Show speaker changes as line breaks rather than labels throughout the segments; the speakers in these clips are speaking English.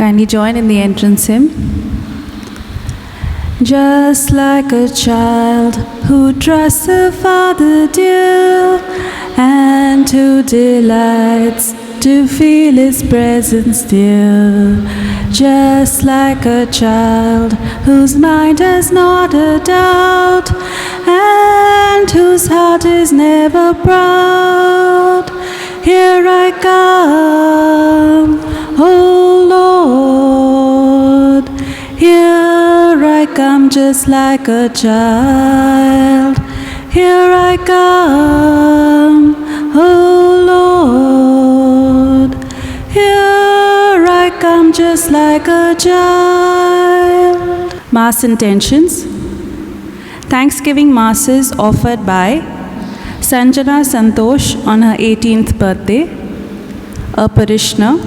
Kindly join in the entrance hymn. Just like a child who trusts a Father dear and who delights to feel His presence dear. Just like a child whose mind has not a doubt and whose heart is never proud. Here I come, O Lord. Here I come just like a child. Here I come, O Lord. Here I come just like a child. Mass intentions. Thanksgiving Masses offered by Sanjana Santosh on her 18th birthday, a parishioner,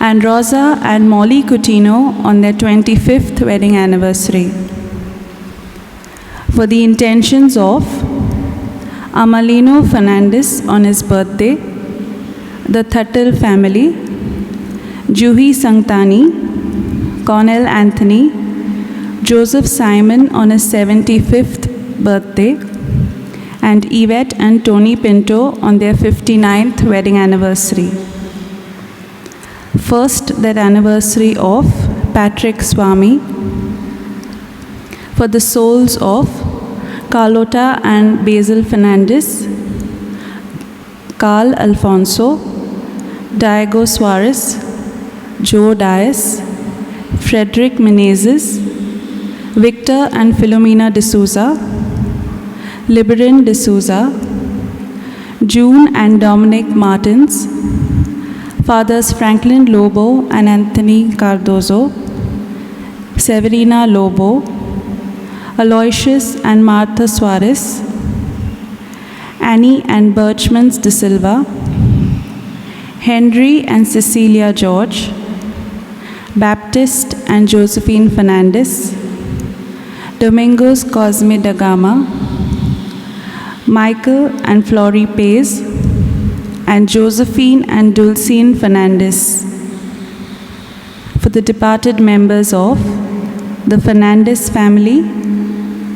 and Rosa and Molly Coutinho on their 25th wedding anniversary. For the intentions of Amalino Fernandez on his birthday, the Thattal family, Juhi Sangtani, Cornel Anthony, Joseph Simon on his 75th birthday, and Yvette and Tony Pinto on their 59th wedding anniversary. First, that anniversary of Patrick Swami, for the souls of Carlota and Basil Fernandez, Carl Alfonso, Diego Suarez, Joe Dias, Frederick Menezes, Victor and Filomena D'Souza, Liberin D'Souza, June and Dominic Martins, Fathers Franklin Lobo and Anthony Cardozo, Severina Lobo, Aloysius and Martha Suarez, Annie and Birchmans De Silva, Henry and Cecilia George, Baptist and Josephine Fernandez, Domingos Cosme da Gama, Michael and Flory Pace, and Josephine and Dulcine Fernandez. For the departed members of the Fernandez family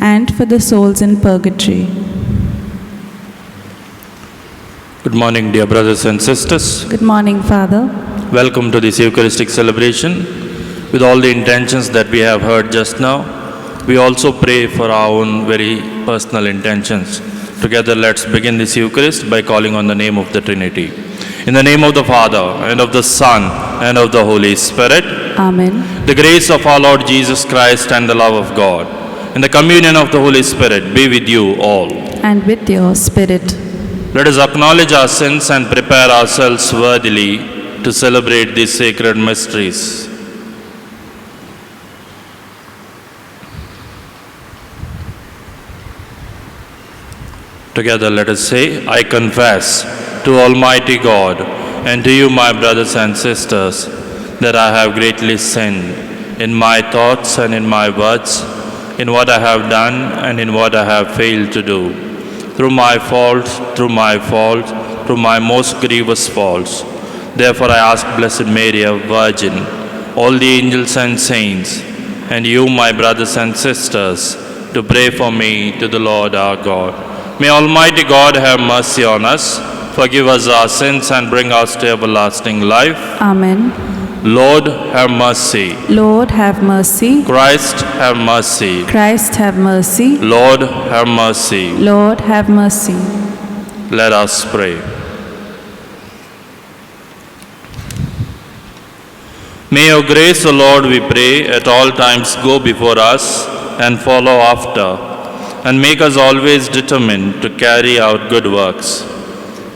and for the souls in purgatory.
Good morning, dear brothers and sisters.
Good morning, Father.
Welcome to this Eucharistic celebration. With all the intentions that we have heard just now, we also pray for our own very personal intentions. Together, let's begin this Eucharist by calling on the name of the Trinity. In the name of the Father, and of the Son, and of the Holy Spirit.
Amen.
The grace of our Lord Jesus Christ and the love of God, and the communion of the Holy Spirit be with you all.
And with your spirit.
Let us acknowledge our sins and prepare ourselves worthily to celebrate these sacred mysteries. Together let us say, I confess to Almighty God and to you, my brothers and sisters, that I have greatly sinned in my thoughts and in my words, in what I have done and in what I have failed to do. Through my most grievous faults. Therefore I ask Blessed Mary, a Virgin, all the angels and saints, and you, my brothers and sisters, to pray for me to the Lord our God. May Almighty God have mercy on us, forgive us our sins, and bring us to everlasting life.
Amen.
Lord, have mercy.
Lord, have mercy.
Christ, have mercy.
Christ, have mercy.
Lord, have mercy.
Lord, have mercy.
Let us pray. May your grace, O Lord, we pray, at all times go before us and follow after, and make us always determined to carry out good works.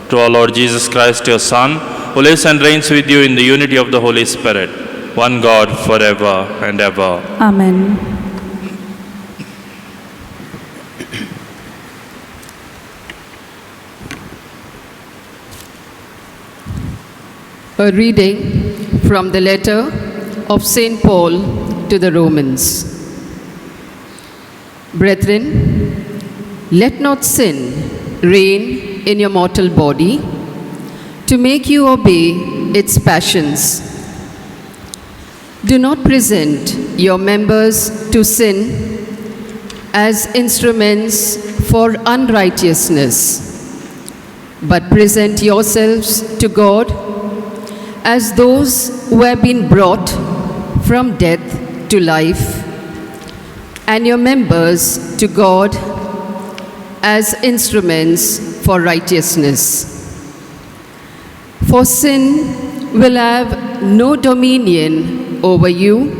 To our Lord Jesus Christ, your Son, who lives and reigns with you in the unity of the Holy Spirit, one God, forever and ever.
Amen.
A reading from the letter of St. Paul to the Romans. Brethren, let not sin reign in your mortal body, to make you obey its passions. Do not present your members to sin as instruments for unrighteousness, but present yourselves to God as those who have been brought from death to life, and your members to God as instruments for righteousness. For sin will have no dominion over you,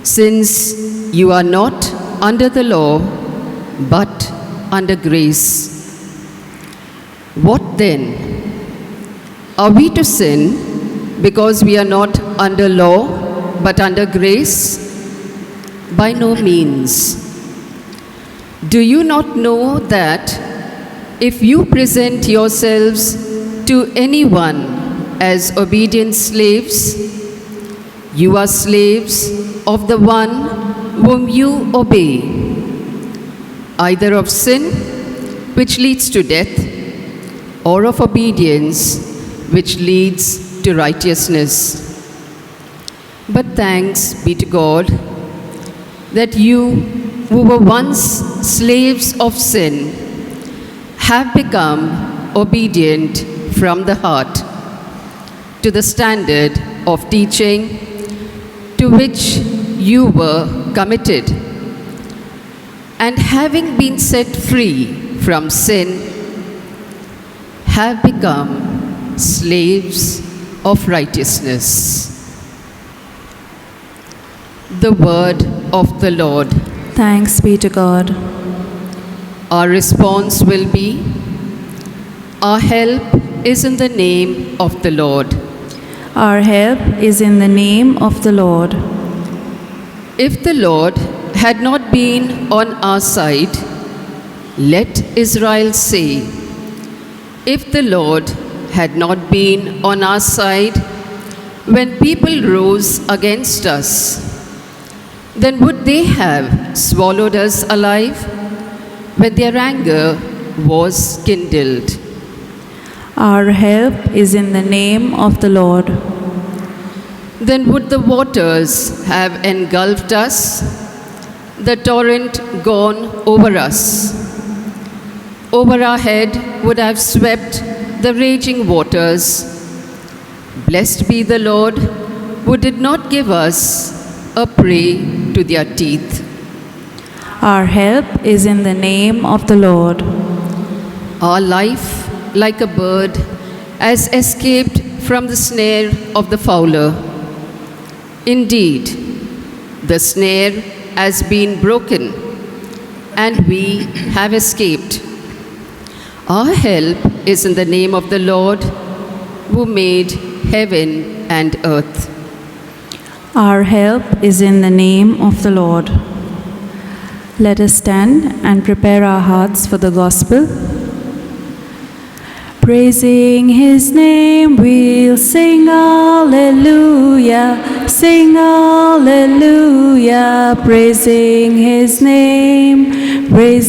since you are not under the law, but under grace. What then? Are we to sin because we are not under law, but under grace? By no means. Do you not know that if you present yourselves to anyone as obedient slaves, you are slaves of the one whom you obey, either of sin, which leads to death, or of obedience, which leads to righteousness. But thanks be to God that you, who were once slaves of sin, have become obedient from the heart to the standard of teaching to which you were committed, and having been set free from sin, have become slaves of righteousness. The word of the Lord.
Thanks be to God.
Our response will be, our help is in the name of the Lord.
Our help is in the name of the Lord.
If the Lord had not been on our side, let Israel say, if the Lord had not been on our side when people rose against us, then would they have swallowed us alive when their anger was kindled?
Our help is in the name of the Lord.
Then would the waters have engulfed us, the torrent gone over us. Over our head would have swept the raging waters. Blessed be the Lord, who did not give us a prey to their teeth.
Our help is in the name of the Lord.
Our life, like a bird, has escaped from the snare of the fowler. Indeed, the snare has been broken, and we have escaped. Our help is in the name of the Lord, who made heaven and earth.
Our help is in the name of the Lord. Let us stand and prepare our hearts for the gospel. Praising his name, we'll sing hallelujah, sing hallelujah. Praising his name, we'll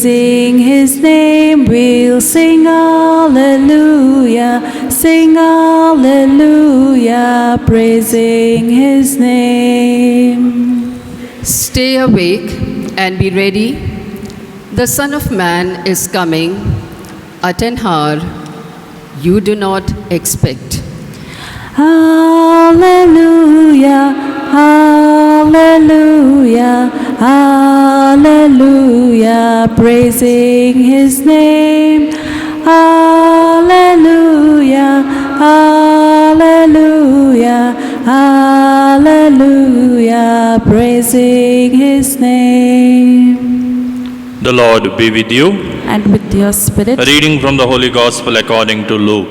sing hallelujah, sing hallelujah. Praising his name.
Stay awake and be ready. The Son of Man is coming at an hour you do not expect.
Hallelujah, hallelujah, hallelujah. Praising his name. Hallelujah, hallelujah, hallelujah. Praising his name.
The Lord be with you.
And with your spirit.
A reading from the Holy Gospel according to Luke.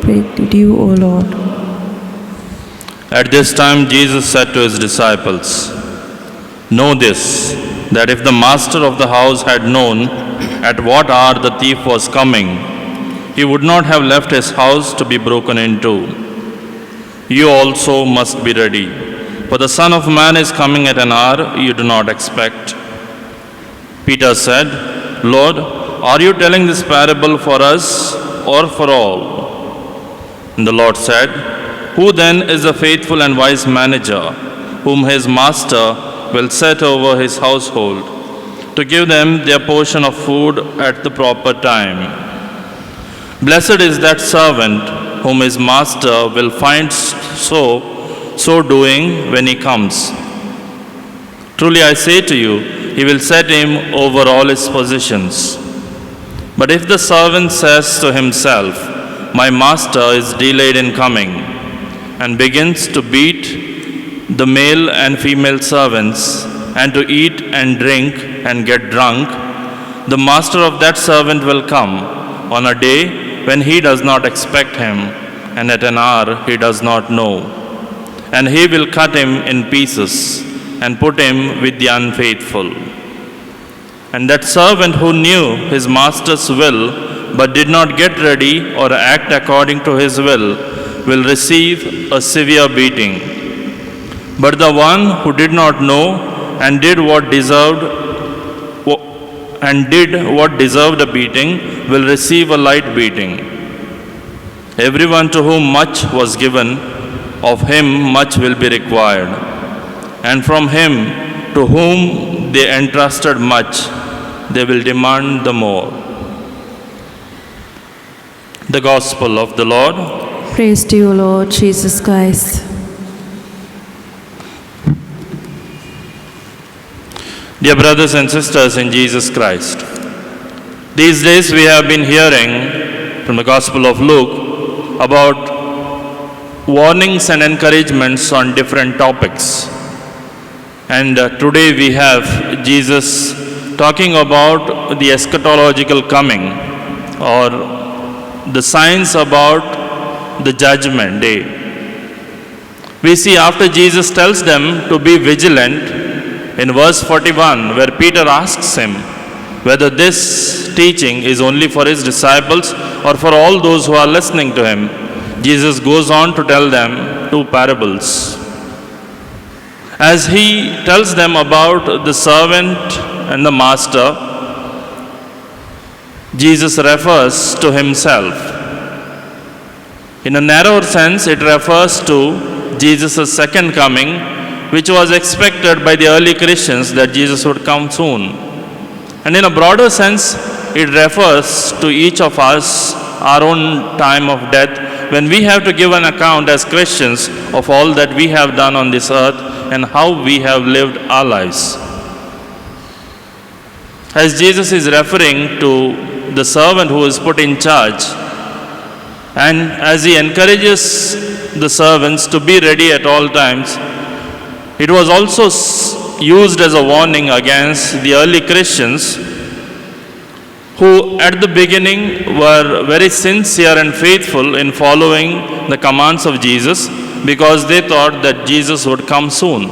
Pray to you, O Lord.
At this time Jesus said to his disciples, "Know this, that if the master of the house had known at what hour the thief was coming, he would not have left his house to be broken into. You also must be ready, for the Son of Man is coming at an hour you do not expect." Peter said, "Lord, are you telling this parable for us or for all?" And the Lord said, "Who then is a faithful and wise manager, whom his master will set over his household, to give them their portion of food at the proper time. Blessed is that servant whom his master will find so doing when he comes. Truly I say to you, he will set him over all his possessions. But if the servant says to himself, my master is delayed in coming, and begins to beat the male and female servants, and to eat and drink and get drunk, the master of that servant will come on a day when he does not expect him, and at an hour he does not know. And he will cut him in pieces and put him with the unfaithful. And that servant who knew his master's will but did not get ready or act according to his will receive a severe beating. But the one who did not know and did what deserved a beating will receive a light beating. Everyone to whom much was given, of him much will be required. And from him to whom they entrusted much, they will demand the more. The Gospel of the Lord.
Praise to you, Lord Jesus Christ.
Dear brothers and sisters in Jesus Christ, these days we have been hearing from the Gospel of Luke about warnings and encouragements on different topics. And today we have Jesus talking about the eschatological coming, or the signs about the judgment day. We see after Jesus tells them to be vigilant, in verse 41, where Peter asks him whether this teaching is only for his disciples or for all those who are listening to him, Jesus goes on to tell them two parables. As he tells them about the servant and the master, Jesus refers to himself. In a narrower sense, it refers to Jesus' second coming, which was expected by the early Christians that Jesus would come soon. And in a broader sense, it refers to each of us, our own time of death, when we have to give an account as Christians of all that we have done on this earth and how we have lived our lives. As Jesus is referring to the servant who is put in charge, and as he encourages the servants to be ready at all times, it was also used as a warning against the early Christians who at the beginning were very sincere and faithful in following the commands of Jesus because they thought that Jesus would come soon.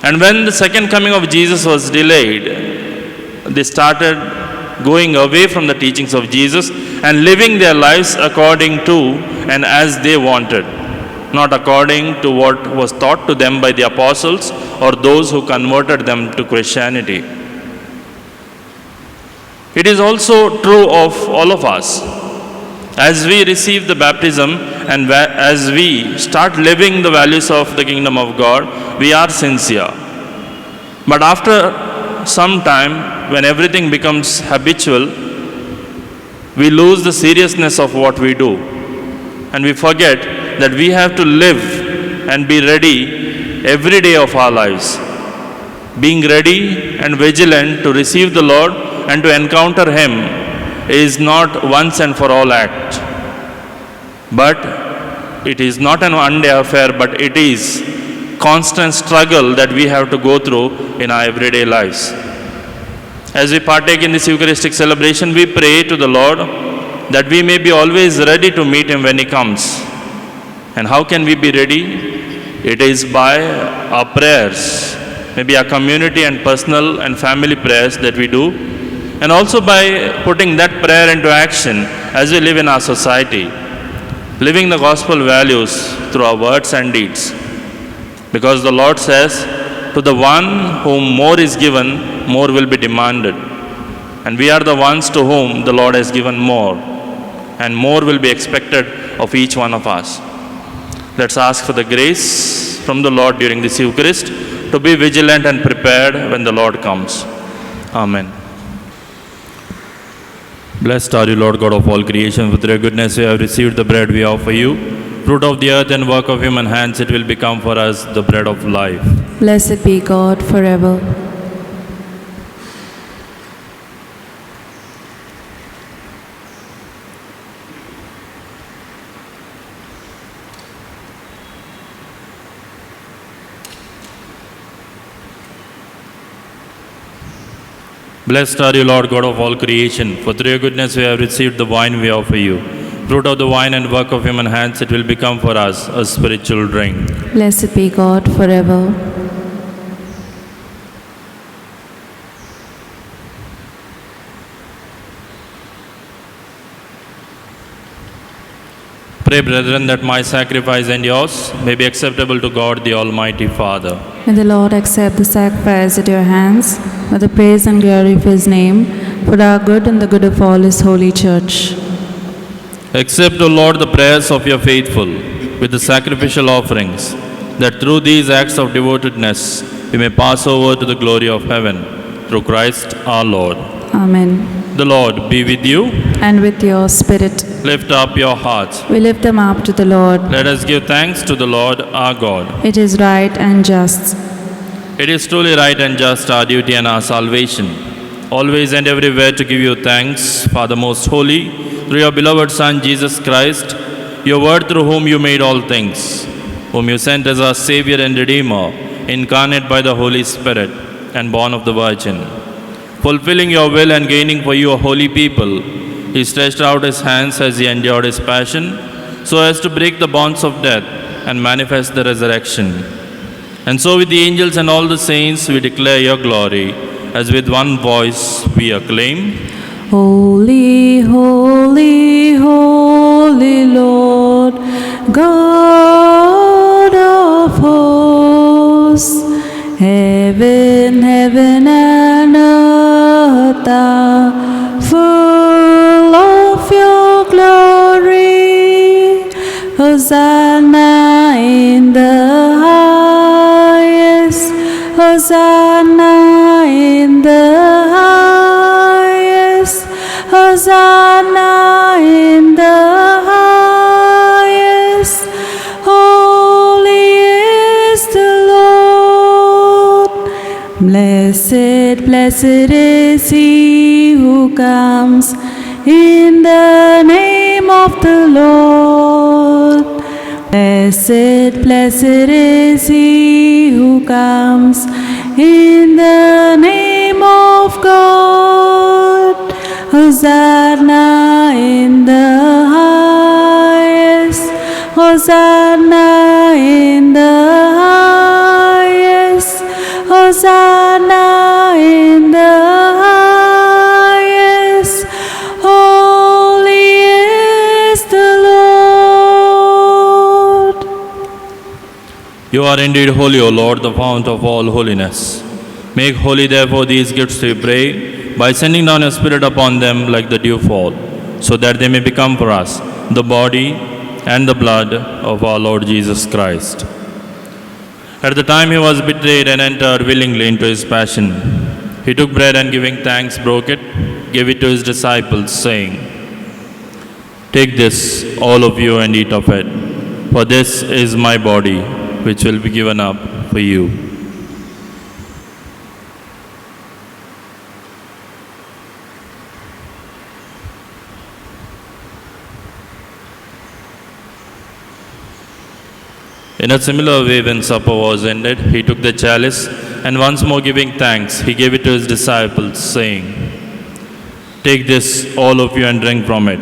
And when the second coming of Jesus was delayed, they started going away from the teachings of Jesus and living their lives according to and as they wanted, not according to what was taught to them by the apostles or those who converted them to Christianity. It is also true of all of us. As we receive the baptism and as we start living the values of the kingdom of God, we are sincere. But after some time, when everything becomes habitual, we lose the seriousness of what we do. And we forget that we have to live and be ready every day of our lives. Being ready and vigilant to receive the Lord and to encounter Him is not once and for all act. But it is not an one-day affair, but it is constant struggle that we have to go through in our everyday lives. As we partake in this Eucharistic celebration, we pray to the Lord that we may be always ready to meet Him when He comes. And how can we be ready? It is by our prayers, maybe our community and personal and family prayers that we do, and also by putting that prayer into action as we live in our society, living the gospel values through our words and deeds. Because the Lord says, to the one whom more is given, more will be demanded. And we are the ones to whom the Lord has given more, and more will be expected of each one of us. Let's ask for the grace from the Lord during this Eucharist, to be vigilant and prepared when the Lord comes. Amen. Blessed are you, Lord God of all creation. With your goodness we have received the bread we offer you. Fruit of the earth and work of human hands, it will become for us the bread of life.
Blessed be God forever.
Blessed are you, Lord God of all creation, for through your goodness we have received the wine we offer you. Fruit of the wine and work of human hands, it will become for us a spiritual drink.
Blessed be God forever.
Pray, brethren, that my sacrifice and yours may be acceptable to God, the Almighty Father.
May the Lord accept the sacrifice at your hands, for the praise and glory of his name, for our good and the good of all his holy church.
Accept, O Lord, the prayers of your faithful with the sacrificial offerings, that through these acts of devotedness we may pass over to the glory of heaven. Through Christ our Lord.
Amen.
The Lord be with you.
And with your spirit,
Lift up your hearts.
we lift them up to the Lord.
Let us give thanks to the Lord our God.
It is right and just.
It is truly right and just, our duty and our salvation, always and everywhere to give you thanks, Father most holy, through your beloved Son, Jesus Christ, your word through whom you made all things, whom you sent as our Savior and Redeemer, incarnate by the Holy Spirit and born of the Virgin. Fulfilling your will and gaining for you a holy people, he stretched out his hands as he endured his passion, so as to break the bonds of death and manifest the resurrection. And so with the angels and all the saints we declare your glory, as with one voice we acclaim,
Holy, holy, holy Lord, God of hosts, heaven, heaven and earth are full of your glory. Hosanna in the highest, Hosanna in the highest, Hosanna in the highest. Holy is the Lord. Blessed, blessed is he who comes in the name of the Lord. Blessed, blessed is he who comes in the name of God. Hosanna in the highest, Hosanna in the highest, Hosanna in the highest. Holy is the Lord.
you are indeed holy, O Lord, the fount of all holiness. Make holy therefore these gifts, we pray, by sending down your Spirit upon them like the dewfall, so that they may become for us the body and the blood of our Lord Jesus Christ. At the time he was betrayed and entered willingly into his passion, he took bread and giving thanks broke it, gave it to his disciples, saying, Take this, all of you, and eat of it, for this is my body, which will be given up for you. In a similar way, when supper was ended, he took the chalice, and once more giving thanks, he gave it to his disciples, saying, Take this, all of you, and drink from it,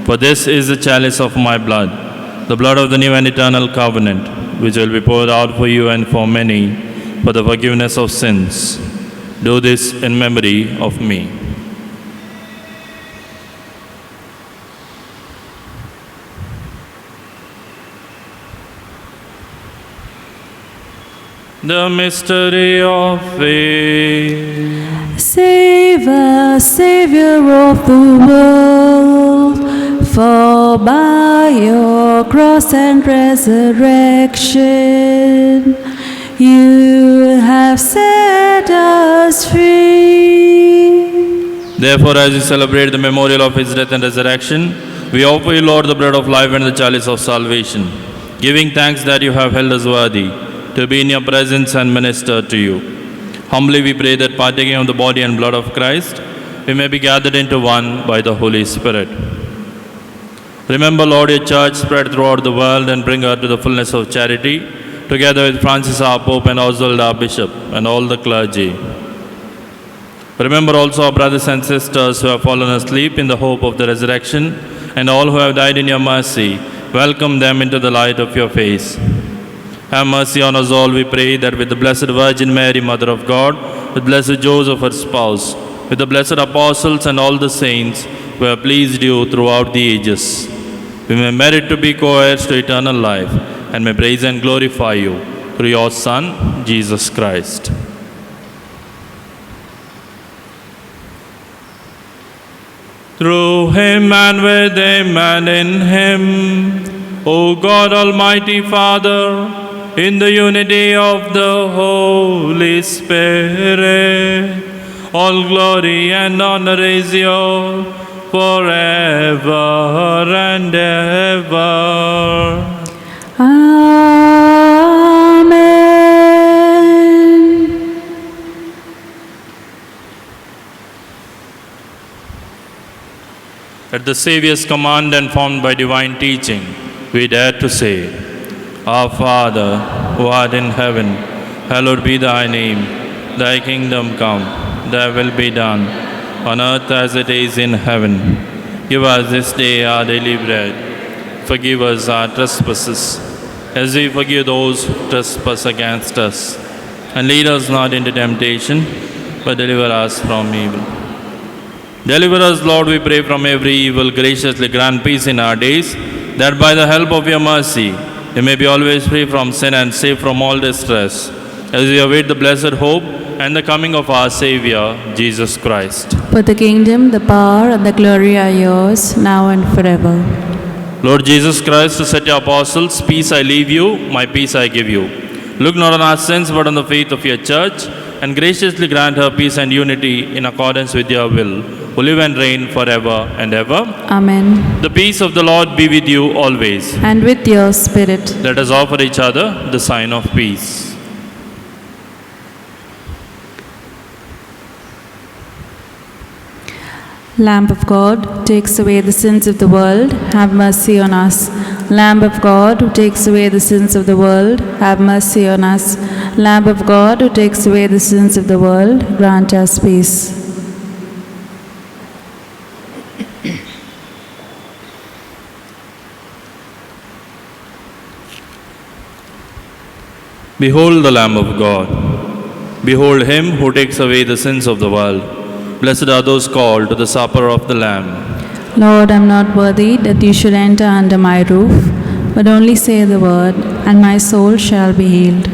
for this is the chalice of my blood, the blood of the new and eternal covenant, which will be poured out for you and for many for the forgiveness of sins. Do this in memory of me. The mystery of faith.
Save us, Savior of the world, for by by your cross and resurrection, you have set us free.
Therefore, as we celebrate the memorial of his death and resurrection, we offer you, Lord, the bread of life and the chalice of salvation, giving thanks that you have held us worthy to be in your presence and minister to you. Humbly we pray that partaking of the body and blood of Christ, we may be gathered into one by the Holy Spirit. Remember, Lord, your church spread throughout the world and bring her to the fullness of charity, together with Francis our Pope and Oswald our Bishop and all the clergy. Remember also our brothers and sisters who have fallen asleep in the hope of the resurrection, and all who have died in your mercy. Welcome them into the light of your face. Have mercy on us all, we pray, that with the Blessed Virgin Mary, Mother of God, with blessed Joseph, her spouse, with the blessed apostles and all the saints who have pleased you throughout the ages, we may merit to be co-heirs to eternal life, and may praise and glorify you through your Son, Jesus Christ. Through him and with him and in him, O God Almighty Father, in the unity of the Holy Spirit, all glory and honor is yours forever and ever.
Amen.
At the Saviour's command and formed by divine teaching, we dare to say, Our Father, who art in heaven, hallowed be thy name. Thy kingdom come, thy will be done, on earth as it is in heaven. Give us this day our daily bread. Forgive us our trespasses, as we forgive those who trespass against us. And lead us not into temptation, but deliver us from evil. Deliver us, Lord, we pray, from every evil. Graciously grant peace in our days, that by the help of your mercy, we may be always free from sin and safe from all distress, as we await the blessed hope and the coming of our Savior, Jesus Christ.
For the kingdom, the power, and the glory are yours, now and forever.
Lord Jesus Christ, who said to your apostles, Peace I leave you, my peace I give you. Look not on our sins, but on the faith of your church, and graciously grant her peace and unity in accordance with your will, who live and reign forever and ever.
Amen.
The peace of the Lord be with you always.
And with your spirit.
Let us offer each other the sign of peace.
Lamb of God, who takes away the sins of the world, have mercy on us. Lamb of God, who takes away the sins of the world, have mercy on us. Lamb of God, who takes away the sins of the world, grant us peace.
Behold the Lamb of God. Behold him who takes away the sins of the world. Blessed are those called to the supper of the Lamb.
Lord, I am not worthy that you should enter under my roof, but only say the word, and my soul shall be healed.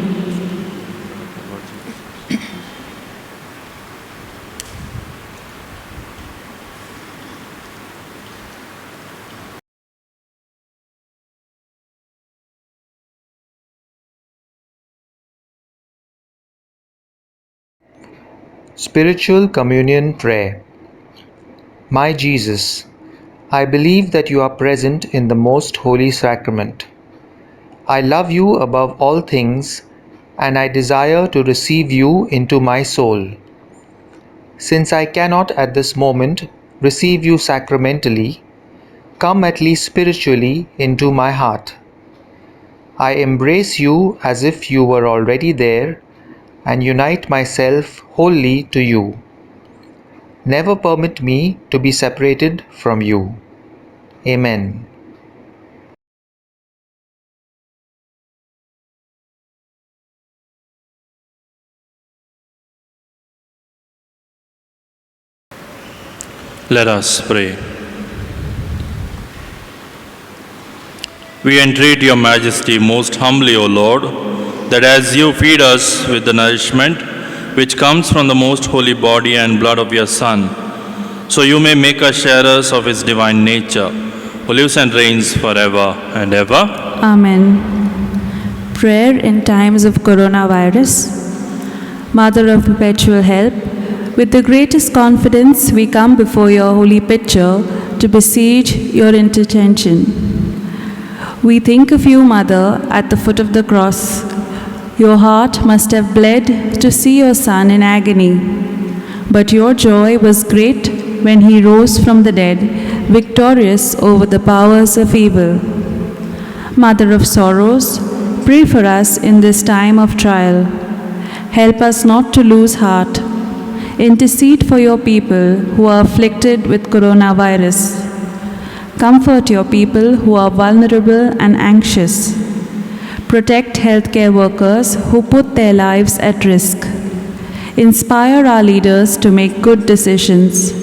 Spiritual Communion Prayer. My Jesus, I believe that you are present in the most holy sacrament. I love you above all things, and I desire to receive you into my soul. Since I cannot at this moment receive you sacramentally, come at least spiritually into my heart. I embrace you as if you were already there, and unite myself wholly to you. Never permit me to be separated from you. Amen.
Let us pray. We entreat your majesty most humbly, O Lord, that as you feed us with the nourishment which comes from the most holy body and blood of your Son, so you may make us sharers of his divine nature, who lives and reigns forever and ever.
Amen. Prayer in times of coronavirus. Mother of perpetual help, with the greatest confidence we come before your holy picture to beseech your intercession. We think of you, Mother, at the foot of the cross. Your heart must have bled to see your Son in agony, but your joy was great when he rose from the dead, victorious over the powers of evil. Mother of sorrows, pray for us in this time of trial. Help us not to lose heart. Intercede for your people who are afflicted with coronavirus. Comfort your people who are vulnerable and anxious. Protect healthcare workers who put their lives at risk. Inspire our leaders to make good decisions.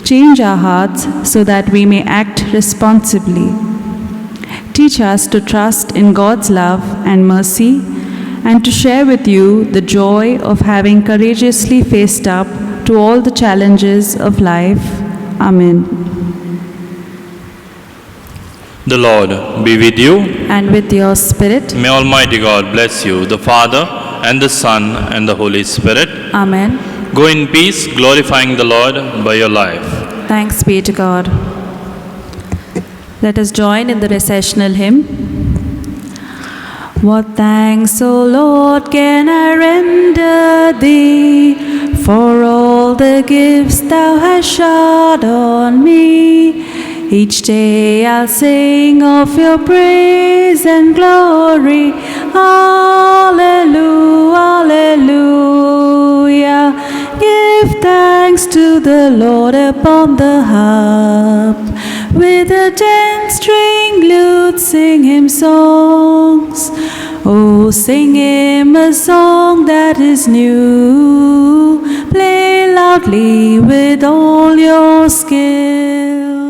Change our hearts so that we may act responsibly. Teach us to trust in God's love and mercy and to share with you the joy of having courageously faced up to all the challenges of life. Amen.
The Lord be with you.
And with your spirit.
May Almighty God bless you, the Father, and the Son, and the Holy Spirit.
Amen.
Go in peace, glorifying the Lord by your life.
Thanks be to God. Let us join in the recessional hymn. What thanks, O Lord, can I render thee for all the gifts thou hast showered on me? Each day I'll sing of your praise and glory. Hallelujah, hallelujah. Give thanks to the Lord upon the harp. With a 10-string lute sing him songs. Oh, sing him a song that is new. Play loudly with all your skill.